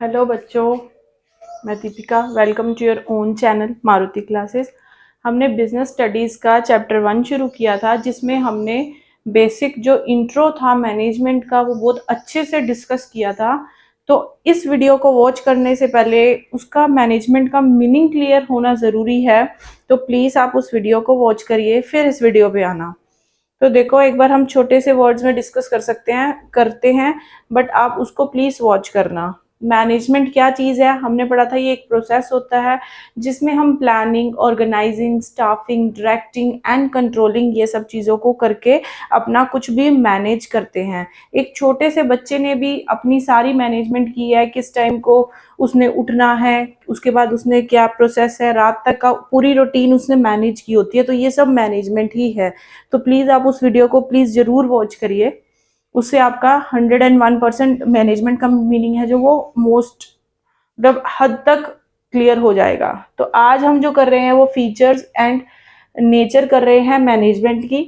Hello बच्चों, मैं Deepika. Welcome to your own channel Maruti classes. हमने बिजनेस स्टडीज़ का चैप्टर 1 शुरू किया था, जिसमें हमने बेसिक जो इंट्रो था मैनेजमेंट का वो बहुत अच्छे से डिस्कस किया था। तो इस वीडियो को वॉच करने से पहले उसका मैनेजमेंट का मीनिंग क्लियर होना ज़रूरी है। तो प्लीज़ आप उस वीडियो को वॉच करिए, फिर इस वीडियो पे आना। तो देखो, एक बार हम छोटे से वर्ड्स में डिस्कस करते हैं, बट आप उसको प्लीज वॉच करना। मैनेजमेंट क्या चीज़ है हमने पढ़ा था। ये एक प्रोसेस होता है जिसमें हम planning, organising, staffing, directing and controlling ये सब चीज़ों को करके अपना कुछ भी मैनेज करते हैं। एक छोटे से बच्चे ने भी अपनी सारी मैनेजमेंट की है, किस टाइम को उसने उठना है, उसके बाद उसने क्या प्रोसेस है, रात तक का पूरी रूटीन उसने मैनेज की होती है। तो ये सब मैनेजमेंट ही है। तो प्लीज़ आप उस वीडियो को प्लीज़ ज़रूर वॉच करिए। उससे आपका 101% मैनेजमेंट का मीनिंग है जो वो मोस्ट मतलब हद तक क्लियर हो जाएगा। तो आज हम जो कर रहे हैं वो फीचर्स एंड नेचर कर रहे हैं मैनेजमेंट की।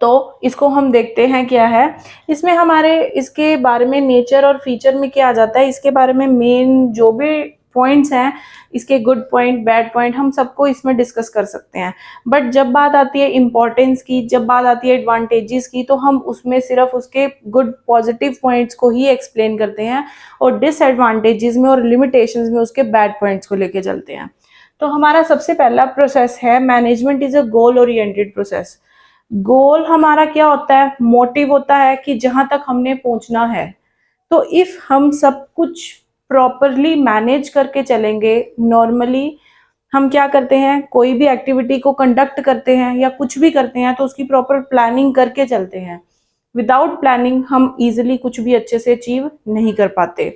तो इसको हम देखते हैं क्या है इसमें। हमारे इसके बारे में नेचर और फीचर में क्या आ जाता है, इसके बारे में मेन जो भी पॉइंट्स हैं, इसके गुड पॉइंट, बैड पॉइंट, हम सबको इसमें डिस्कस कर सकते हैं। बट जब बात आती है इम्पोर्टेंस की, जब बात आती है एडवांटेजेस की, तो हम उसमें सिर्फ उसके गुड पॉजिटिव पॉइंट्स को ही एक्सप्लेन करते हैं और डिसएडवांटेजेस में और लिमिटेशंस में उसके बैड पॉइंट्स को लेके चलते हैं। तो हमारा सबसे पहला प्रोसेस है management is a goal oriented process. Goal हमारा क्या होता है, मोटिव होता है कि जहां तक हमने पहुंचना है। तो इफ हम सब कुछ प्रॉपरली मैनेज करके चलेंगे, नॉर्मली हम क्या करते हैं, कोई भी एक्टिविटी को कंडक्ट करते हैं या कुछ भी करते हैं तो उसकी प्रॉपर प्लानिंग करके चलते हैं। विदाउट प्लानिंग हम इजीली कुछ भी अच्छे से अचीव नहीं कर पाते।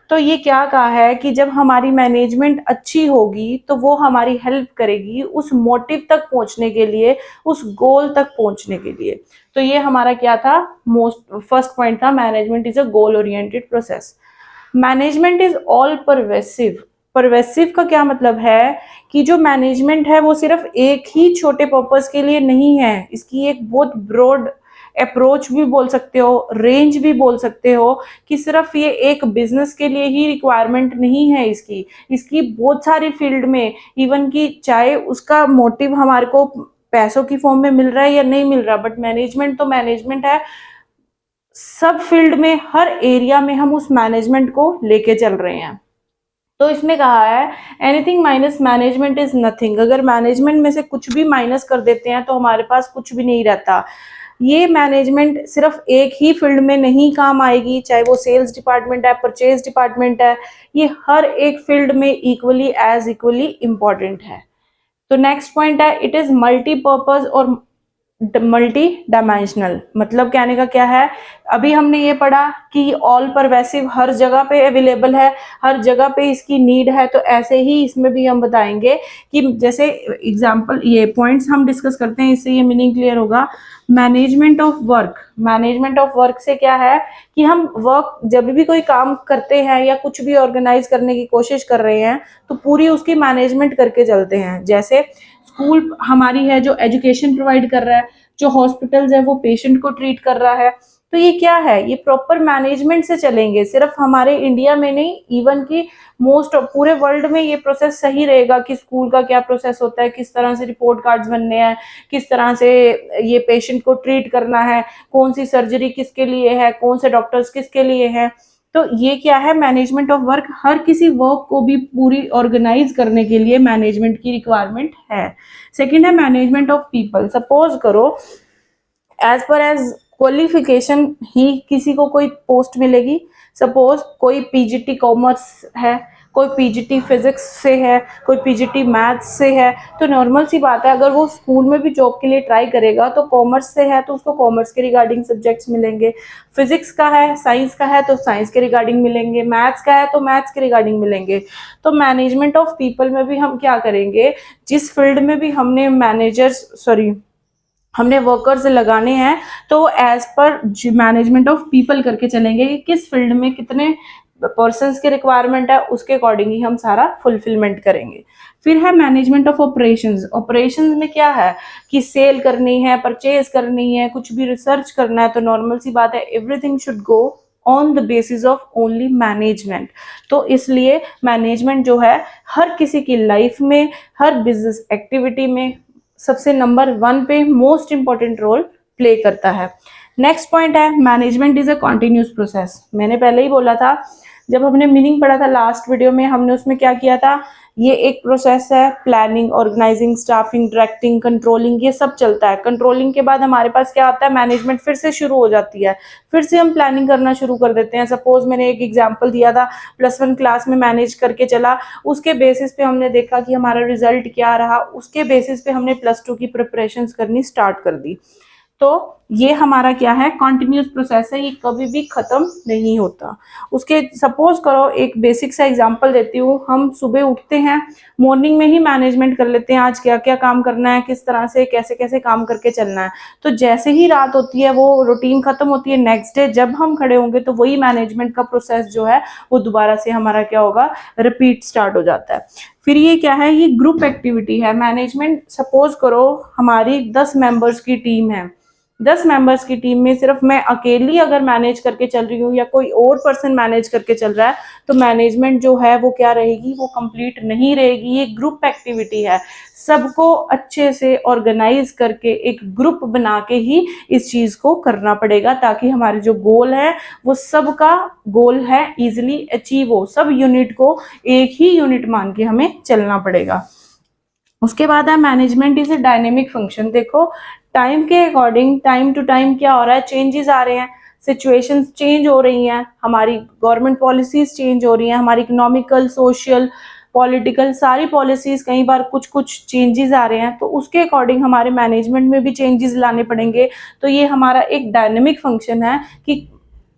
तो ये क्या कहा है कि जब हमारी मैनेजमेंट अच्छी होगी तो वो हमारी हेल्प करेगी उस मोटिव तक पहुंचने के लिए, उस गोल तक पहुंचने के लिए। तो ये हमारा क्या था, मोस्ट फर्स्ट पॉइंट था, management is a goal oriented process. Management is all pervasive. Pervasive का क्या मतलब है कि जो मैनेजमेंट है वो सिर्फ एक ही छोटे पर्पस के लिए नहीं है। इसकी एक बहुत ब्रॉड अप्रोच भी बोल सकते हो, रेंज भी बोल सकते हो कि सिर्फ ये एक बिजनेस के लिए ही रिक्वायरमेंट नहीं है इसकी। इसकी बहुत सारी फील्ड में, इवन कि चाहे उसका मोटिव हमारे को पैसों की फॉर्म में मिल रहा है या नहीं मिल रहा, बट मैनेजमेंट तो मैनेजमेंट है। सब फील्ड में, हर एरिया में हम उस मैनेजमेंट को लेके चल रहे हैं। तो इसमें कहा है anything minus management is nothing. अगर मैनेजमेंट में से कुछ भी माइनस कर देते हैं तो हमारे पास कुछ भी नहीं रहता। ये मैनेजमेंट सिर्फ एक ही फील्ड में नहीं काम आएगी, चाहे वो सेल्स डिपार्टमेंट है, परचेज डिपार्टमेंट है, ये हर एक फील्ड में इक्वली इंपॉर्टेंट है। तो नेक्स्ट पॉइंट है इट इज मल्टीपर्पज और मल्टी डायमेंशनल। मतलब कहने का क्या है, अभी हमने ये पढ़ा कि ऑल परवेसिव हर जगह पे अवेलेबल है, हर जगह पे इसकी नीड है। तो ऐसे ही इसमें भी हम बताएंगे कि जैसे एग्जांपल, ये पॉइंट्स हम डिस्कस करते हैं, इससे ये मीनिंग क्लियर होगा। Management of work. Management of work से क्या है कि हम वर्क जब भी कोई काम करते हैं या कुछ भी ऑर्गेनाइज करने की कोशिश कर रहे हैं तो पूरी उसकी मैनेजमेंट करके चलते हैं। जैसे स्कूल हमारी है जो एजुकेशन प्रोवाइड कर रहा है, जो हॉस्पिटल्स है वो पेशेंट को ट्रीट कर रहा है। तो ये क्या है, ये प्रॉपर मैनेजमेंट से चलेंगे। सिर्फ हमारे इंडिया में नहीं, इवन की मोस्ट पूरे वर्ल्ड में ये प्रोसेस सही रहेगा कि स्कूल का क्या प्रोसेस होता है, किस तरह से रिपोर्ट कार्ड्स बनने हैं, किस तरह से ये पेशेंट को ट्रीट करना है, कौन सी सर्जरी किसके लिए है, कौन से डॉक्टर्स किसके लिए हैं। तो ये क्या है, मैनेजमेंट ऑफ वर्क। हर किसी वर्क को भी पूरी ऑर्गेनाइज करने के लिए मैनेजमेंट की रिक्वायरमेंट है। सेकंड है मैनेजमेंट ऑफ पीपल। सपोज करो एज पर एज क्वालिफिकेशन ही किसी को कोई पोस्ट मिलेगी। सपोज कोई पीजीटी कॉमर्स है, कोई पीजीटी फिजिक्स से है, कोई पीजीटी मैथ्स से है। तो नॉर्मल सी बात है, अगर वो स्कूल में भी जॉब के लिए ट्राई करेगा तो कॉमर्स से है तो उसको कॉमर्स के रिगार्डिंग सब्जेक्ट्स मिलेंगे, फिजिक्स का है, साइंस का है तो साइंस के रिगार्डिंग मिलेंगे, मैथ्स का है तो मैथ्स के रिगार्डिंग मिलेंगे। तो मैनेजमेंट ऑफ पीपल में भी हम क्या करेंगे, जिस फील्ड में भी हमने वर्कर्स लगाने हैं तो as per management of people करके चलेंगे कि किस फील्ड में कितने पर्सन्स की रिक्वायरमेंट है, उसके अकॉर्डिंग ही हम सारा फुलफिलमेंट करेंगे। फिर है मैनेजमेंट ऑफ ऑपरेशंस। ऑपरेशंस में क्या है कि सेल करनी है, परचेज करनी है, कुछ भी रिसर्च करना है, तो नॉर्मल सी बात है everything should go on the basis of only management. तो इसलिए मैनेजमेंट जो है हर किसी की लाइफ में, हर बिजनेस एक्टिविटी में सबसे नंबर 1 पे मोस्ट इंपॉर्टेंट रोल प्ले करता है। नेक्स्ट पॉइंट है management is a continuous process. मैंने पहले ही बोला था, जब हमने मीनिंग पढ़ा था लास्ट वीडियो में, हमने उसमें क्या किया था, ये एक प्रोसेस है, planning, organising, staffing, directing, controlling, ये सब चलता है। कंट्रोलिंग के बाद हमारे पास क्या आता है, मैनेजमेंट फिर से शुरू हो जाती है, फिर से हम प्लानिंग करना शुरू कर देते हैं। सपोज मैंने एक एग्जांपल दिया था, +1 क्लास में मैनेज करके चला, उसके बेसिस पे हमने देखा कि हमारा रिजल्ट क्या रहा, उसके बेसिस पे हमने +2 की प्रिपरेशंस करनी स्टार्ट कर दी। तो ये हमारा क्या है, कॉन्टिन्यूस प्रोसेस है, ये कभी भी खत्म नहीं होता। उसके सपोज करो एक बेसिक सा एग्जांपल देती हूँ, हम सुबह उठते हैं, मॉर्निंग में ही मैनेजमेंट कर लेते हैं, आज क्या क्या काम करना है, किस तरह से कैसे कैसे काम करके चलना है। तो जैसे ही रात होती है, वो रूटीन खत्म होती है, नेक्स्ट डे जब हम खड़े होंगे तो वही मैनेजमेंट का प्रोसेस जो है वो दोबारा से हमारा क्या होगा, रिपीट स्टार्ट हो जाता है। फिर ये क्या है, ये ग्रुप एक्टिविटी है। मैनेजमेंट सपोज करो हमारी 10 मेंबर्स की टीम है, 10 मेंबर्स की टीम में सिर्फ मैं अकेली अगर मैनेज करके चल रही हूँ या कोई और पर्सन मैनेज करके चल रहा है, तो मैनेजमेंट जो है वो क्या रहेगी, वो कंप्लीट नहीं रहेगी। ये ग्रुप एक्टिविटी है, सबको अच्छे से ऑर्गेनाइज करके एक ग्रुप बना के ही इस चीज को करना पड़ेगा, ताकि हमारे जो गोल है वो सबका गोल है इजिली अचीव हो। सब यूनिट को एक ही यूनिट मान के हमें चलना पड़ेगा। उसके बाद है management is a dynamic function. देखो टाइम के अकॉर्डिंग, टाइम टू टाइम क्या हो रहा है, चेंजेस आ रहे हैं, सिचुएशंस चेंज हो रही हैं, हमारी गवर्नमेंट पॉलिसीज चेंज हो रही हैं, हमारी इकोनॉमिकल, सोशल, पॉलिटिकल सारी पॉलिसीज कई बार कुछ कुछ चेंजेस आ रहे हैं, तो उसके अकॉर्डिंग हमारे मैनेजमेंट में भी चेंजेस लाने पड़ेंगे। तो ये हमारा एक डायनेमिक फंक्शन है कि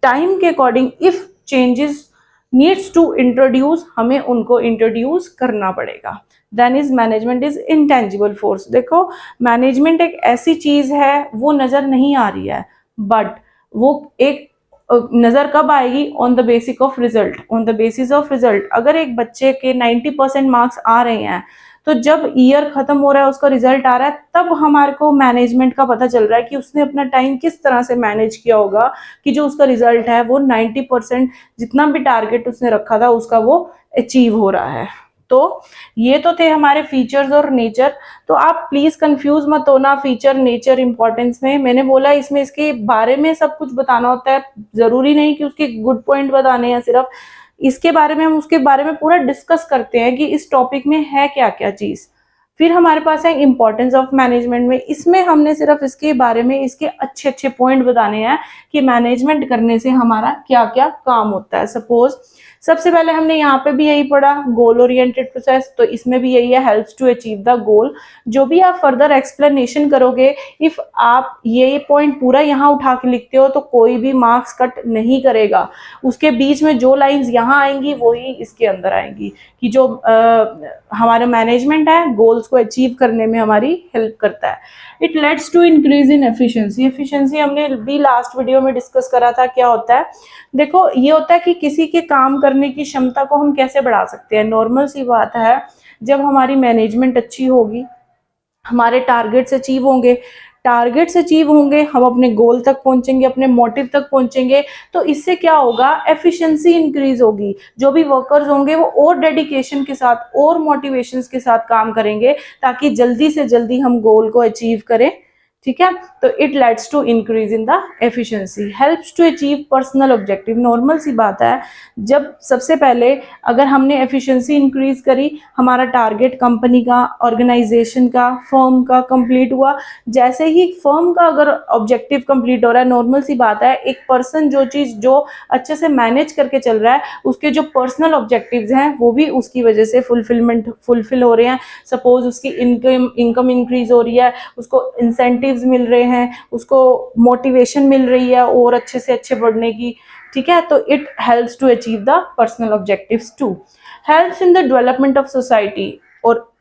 टाइम के according if changes needs to introduce, हमें उनको इंट्रोड्यूस करना पड़ेगा। Then is management is intangible force. देखो मैनेजमेंट एक ऐसी चीज है, वो नजर नहीं आ रही है, बट वो एक नजर कब आएगी, on the basis of result. On the basis of result अगर एक बच्चे के 90% मार्क्स आ रहे हैं, तो जब ईयर खत्म हो रहा है, उसका रिजल्ट आ रहा है, तब हमारे को मैनेजमेंट का पता चल रहा है कि उसने अपना टाइम किस तरह से मैनेज किया होगा कि जो उसका रिजल्ट है वो 90% जितना भी टारगेट उसने रखा था उसका वो अचीव हो रहा है। तो ये तो थे हमारे फीचर्स और नेचर। तो आप प्लीज कंफ्यूज मत होना फीचर, नेचर, इंपॉर्टेंस में। मैंने बोला इसमें इसके बारे में सब कुछ बताना होता है, जरूरी नहीं कि उसके गुड पॉइंट बताने हैं सिर्फ, इसके बारे में हम उसके बारे में पूरा डिस्कस करते हैं कि इस टॉपिक में है क्या क्या चीज। फिर हमारे पास है इंपॉर्टेंस ऑफ मैनेजमेंट में, इसमें हमने सिर्फ इसके बारे में इसके अच्छे अच्छे पॉइंट बताने हैं कि मैनेजमेंट करने से हमारा क्या क्या काम होता है। सपोज सबसे पहले हमने यहाँ पे भी यही पढ़ा, गोल ओरिएंटेड प्रोसेस, तो इसमें भी यही है, helps to achieve the goal. जो भी आप फर्दर एक्सप्लेनेशन करोगे, इफ आप ये पॉइंट पूरा यहाँ उठा के लिखते हो तो कोई भी मार्क्स कट नहीं करेगा। उसके बीच में जो लाइंस यहाँ आएंगी वही इसके अंदर आएंगी कि जो हमारा मैनेजमेंट है गोल्स को अचीव करने में हमारी हेल्प करता है। It lets to increase in efficiency. Efficiency हमने भी लास्ट वीडियो में डिस्कस करा था, क्या होता है। देखो ये होता है कि किसी के काम करने की क्षमता को हम कैसे बढ़ा सकते हैं। नॉर्मल सी बात है, जब हमारी मैनेजमेंट अच्छी होगी, हमारे टारगेट्स अचीव होंगे, टारगेट्स अचीव होंगे, हम अपने गोल तक पहुंचेंगे, अपने मोटिव तक पहुंचेंगे, तो इससे क्या होगा, एफिशिएंसी इंक्रीज होगी। जो भी वर्कर्स होंगे वो और डेडिकेशन के साथ और मोटिवेशंस के साथ काम करेंगे ताकि जल्दी से जल्दी हम गोल को अचीव करें। ठीक है, तो it lets to increase in the efficiency, helps to achieve personal objective. Normal सी बात है, जब सबसे पहले अगर हमने एफिशिएंसी इंक्रीज करी, हमारा टारगेट कंपनी का, ऑर्गेनाइजेशन का, फर्म का कंप्लीट हुआ। जैसे ही फर्म का अगर ऑब्जेक्टिव कंप्लीट हो रहा है, नॉर्मल सी बात है, एक पर्सन जो चीज जो अच्छे से मैनेज करके चल रहा है, उसके जो पर्सनल ऑब्जेक्टिव्स हैं वो भी उसकी वजह से फुलफिल हो रहे हैं। सपोज उसकी इनकम इंक्रीज हो रही है, उसको इंसेंटिव मिल रहे हैं, उसको मोटिवेशन मिल रही है और अच्छे से अच्छे बढ़ने की। ठीक है, तो it helps to achieve the personal objectives too, helps in the development of society. और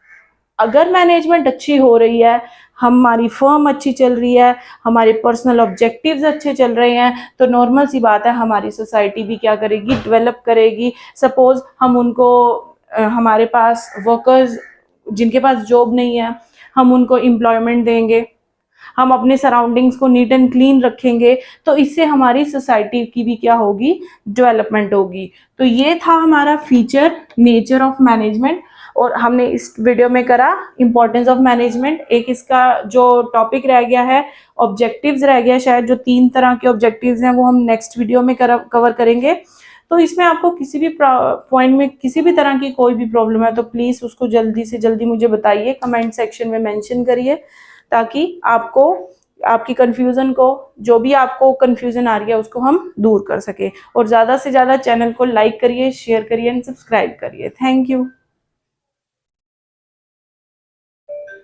अगर मैनेजमेंट अच्छी हो रही है, हमारी फर्म अच्छी चल रही है, हमारे पर्सनल ऑब्जेक्टिव्स अच्छे चल रहे हैं, तो नॉर्मल सी बात है हमारी सोसाइटी भी क्या करेगी, डेवलप करेगी। सपोज हम उनको हमारे पास वर्कर्स जिनके पास जॉब नहीं है, हम उनको एम्प्लॉयमेंट देंगे, हम अपने सराउंडिंग्स को नीट एंड क्लीन रखेंगे, तो इससे हमारी सोसाइटी की भी क्या होगी, डेवलपमेंट होगी। तो ये था हमारा फीचर नेचर ऑफ मैनेजमेंट, और हमने इस वीडियो में करा इंपॉर्टेंस ऑफ मैनेजमेंट। एक इसका जो टॉपिक रह गया है ऑब्जेक्टिव्स रह गया, शायद जो 3 तरह के ऑब्जेक्टिव्स हैं वो हम नेक्स्ट वीडियो में कवर करेंगे। तो इसमें आपको किसी भी पॉइंट में किसी भी तरह की कोई भी प्रॉब्लम है तो प्लीज उसको जल्दी से जल्दी मुझे बताइए, कमेंट सेक्शन में मेंशन करिए, ताकि आपको आपकी कंफ्यूजन को, जो भी आपको कंफ्यूजन आ रही है उसको हम दूर कर सके। और ज्यादा से ज्यादा चैनल को लाइक करिए, शेयर करिए एंड सब्सक्राइब करिए। Thank you.